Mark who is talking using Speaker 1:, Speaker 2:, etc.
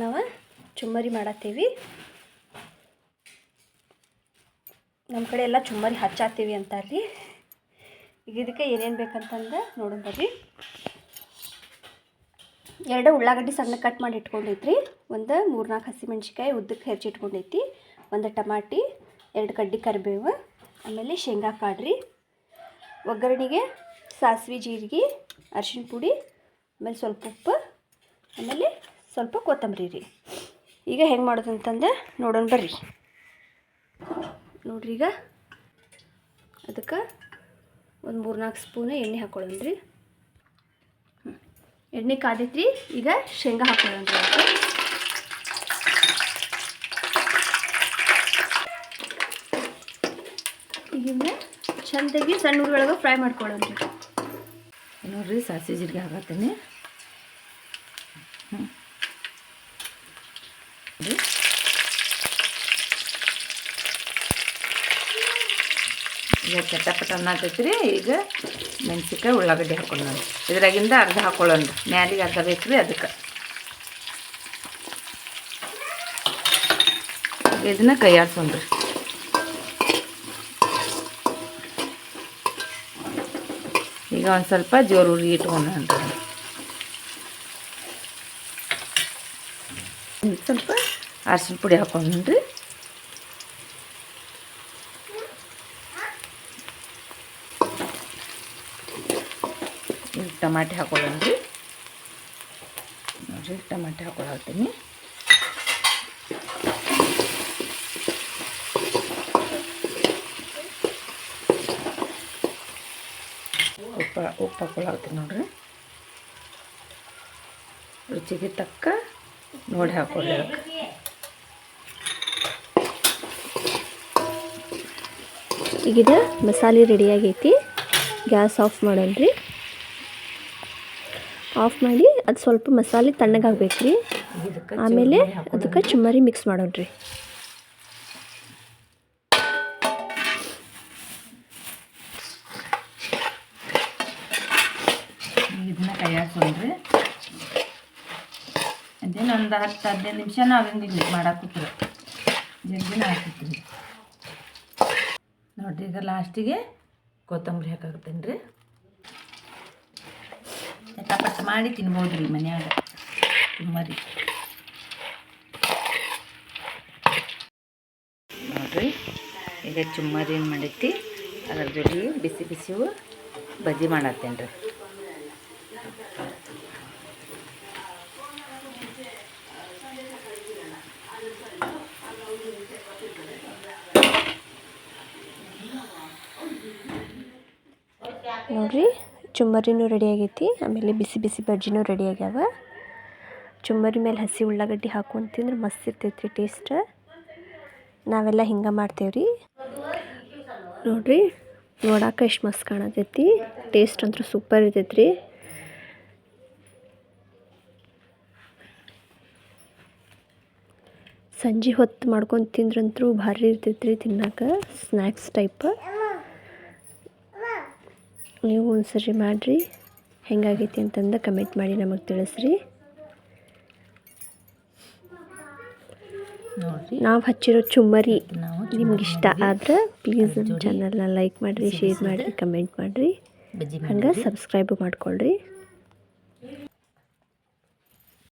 Speaker 1: ನಾವು ಚುಮ್ಮರಿ ಮಾಡತ್ತೀವಿ. ನಮ್ಮ ಕಡೆ ಎಲ್ಲ ಚುಮ್ಮರಿ ಹಚ್ಚಾತೀವಿ ಅಂತಾರ್ರಿ. ಈಗ ಇದಕ್ಕೆ ಏನೇನು ಬೇಕಂತಂದು ನೋಡೋಣ ಬರ್ರಿ. 2 ಉಳ್ಳಾಗಡ್ಡಿ ಸಣ್ಣ ಕಟ್ ಮಾಡಿ ಇಟ್ಕೊಂಡೈತ್ರಿ. ಒಂದು 3-4 ಹಸಿಮೆಣ್ಸಿಕಾಯಿ ಉದ್ದಕ್ಕೆ ಹೆಚ್ಚಿಟ್ಕೊಂಡೈತಿ. ಒಂದು ಟಮಾಟಿ, 2 ಕಡ್ಡಿ ಕರಿಬೇವು, ಆಮೇಲೆ ಶೇಂಗಾ ಕಾಳ್ರಿ. ಒಗ್ಗರಣೆಗೆ ಸಾಸಿವೆ, ಜೀರಿಗೆ, ಅರಿಶಿನ ಪುಡಿ, ಆಮೇಲೆ ಸ್ವಲ್ಪ ಉಪ್ಪು, ಆಮೇಲೆ ಸ್ವಲ್ಪ ಕೊತ್ತಂಬರಿ ರೀ. ಈಗ ಹೆಂಗೆ ಮಾಡೋದಂತಂದು ನೋಡೋಣ ಬರ್ರಿ. ನೋಡ್ರಿ, ಈಗ ಅದಕ್ಕೆ ಒಂದು 3-4 ಸ್ಪೂನ್ ಎಣ್ಣೆ ಹಾಕೊಳ್ಳೋಣ ರೀ. ಎಣ್ಣೆ ಕಾದೈತ್ರಿ. ಈಗ ಶೇಂಗಾ ಹಾಕೊಳ್ಳೋಣ ರೀ. ಈಗಿಂದ ಚೆಂದಾಗಿ ಸಣ್ಣ ಉರಿ ಒಳಗೆ ಫ್ರೈ ಮಾಡ್ಕೊಳ್ಳೋಣ ರೀ.
Speaker 2: ನೋಡ್ರಿ, ಸಾಸಿವೆ ಜೀರಿಗೆ ಹಾಕತ್ತೀನಿ. ಈಗ ಚಟಪಟ ಅನ್ನತೈತ್ರಿ. ಈಗ ಮೆಣಸಿನ್ಕಾಯಿ ಉಳ್ಳಾಗಡ್ಡಿ ಹಾಕೊಳ್ಳೋಣ. ಇದ್ರಾಗಿಂದ ಅರ್ಧ ಹಾಕೊಳ್ಳೋಣ. ಮ್ಯಾಲಿಗೆ ಅರ್ಧ ಬೇಕ್ರಿ. ಅದಕ್ಕೆ ಇದನ್ನ ಕೈ ಆಡ್ಸೋಣ್ರಿ. ಈಗ ಒಂದು ಸ್ವಲ್ಪ ಜೋರು ಉರಿ ಇಟ್ಕೊಂಡ್ರಿ. ಸ್ವಲ್ಪ ಅರಿಶಿನ ಪುಡಿ ಹಾಕೊಂಡ್ರಿ. ಈಗ ಟಮಾಟೆ ಹಾಕೊಳ್ಳೋಣ್ರಿ. ನೋಡಿರಿ, ಟಮಾಟೆ ಹಾಕೊಳ್ತೀನಿ. ಉಪ್ಪು ಹಾಕೊಳತ್ತೀನಿ ನೋಡ್ರಿ. ರುಚಿಗೆ ತಕ್ಕ ನೋಡಿ ಹಾಕೊಳ್ಳಿ.
Speaker 1: ಈಗಿದ ಮಸಾಲೆ ರೆಡಿ ಆಗೈತಿ. Gas off ಮಾಡೋಣ್ರಿ. ಆಫ್ ಮಾಡಿ ಅದು ಸ್ವಲ್ಪ ಮಸಾಲೆ ತಣ್ಣಗಾಗಬೇಕು ರೀ. ಆಮೇಲೆ ಅದಕ್ಕೆ ಚುಮ್ಮರಿ ಮಿಕ್ಸ್ ಮಾಡೋಣ್ರಿ.
Speaker 2: ಇದನ್ನ ಕೈ ಹಾಕ್ಕೊಂಡ್ರಿ. ಅದೇನು ಒಂದು 10-15 ನಿಮಿಷ ನಾವು ಹಿಂಗೆ ಮಾಡಾಕತ್ತೀವಿ. ಜಲ್ದಿನ ಹಾಕಿರ್ತೀವಿ ನೋಡಿರಿ. ಈಗ ಲಾಸ್ಟಿಗೆ ಕೊತ್ತಂಬರಿ ಹಾಕಾಕತ್ತೇನೆ ರೀ. ಚಟಪಟ ಮಾಡಿ ತಿನ್ಬೋದು ರೀ ಮನ್ಯಾಗ ಚುಮ್ಮರಿ. ನೋಡಿರಿ, ಈಗ ಚುಮ್ಮರಿ ಏನು ಮಾಡೈತಿ, ಅದ್ರ ಜೊತೆಗೆ ಬಿಸಿ ಬಿಸಿವು ಬಜ್ಜಿ ಮಾಡತ್ತೇನೆ ರೀ.
Speaker 1: ನೋಡಿರಿ, ಚುಮ್ಮರಿನೂ ರೆಡಿ ಆಗೈತಿ. ಆಮೇಲೆ ಬಿಸಿ ಬಿಸಿ ಬಜ್ಜಿನೂ ರೆಡಿ ಆಗ್ಯಾವ. ಚುಮ್ಮರಿ ಮೇಲೆ ಹಸಿ ಉಳ್ಳಾಗಡ್ಡಿ ಹಾಕೊಂಡು ತಿಂದ್ರೆ ಮಸ್ತ್ ಇರ್ತೈತ್ರಿ ಟೇಸ್ಟ್. ನಾವೆಲ್ಲ ಹಿಂಗೆ ಮಾಡ್ತೇವ್ರಿ. ನೋಡಿರಿ, ನೋಡಾಕ ಎಷ್ಟು ಮಸ್ತ್ ಕಾಣತೈತಿ. ಟೇಸ್ಟ್ ಅಂತೂ ಸೂಪರ್ ಇರ್ತೈತ್ರಿ. ಸಂಜೆ ಹೊತ್ತು ಮಾಡ್ಕೊಂಡು ತಿಂದ್ರಂತೂ ಭಾರಿ ಇರ್ತೈತ್ರಿ ತಿನ್ನಾಕ. Snacks type. ನೀವು ಒಂದ್ಸರಿ ಮಾಡಿರಿ. ಹೆಂಗಾಗೈತಿ ಅಂತಂದು ಕಮೆಂಟ್ ಮಾಡಿ ನಮಗೆ ತಿಳಿಸ್ರಿ. ನಾವು ಹಚ್ಚಿರೋ ಚುಮ್ಮರಿ ನಿಮ್ಗೆ ಇಷ್ಟ ಆದ್ರೆ ಪ್ಲೀಸ್ ನಮ್ಮ ಚಾನಲ್ನ ಲೈಕ್ ಮಾಡಿರಿ, ಶೇರ್ ಮಾಡಿರಿ, ಕಮೆಂಟ್ ಮಾಡಿರಿ. ಹಂಗೆ ಸಬ್ಸ್ಕ್ರೈಬ್ ಮಾಡ್ಕೊಳ್ರಿ.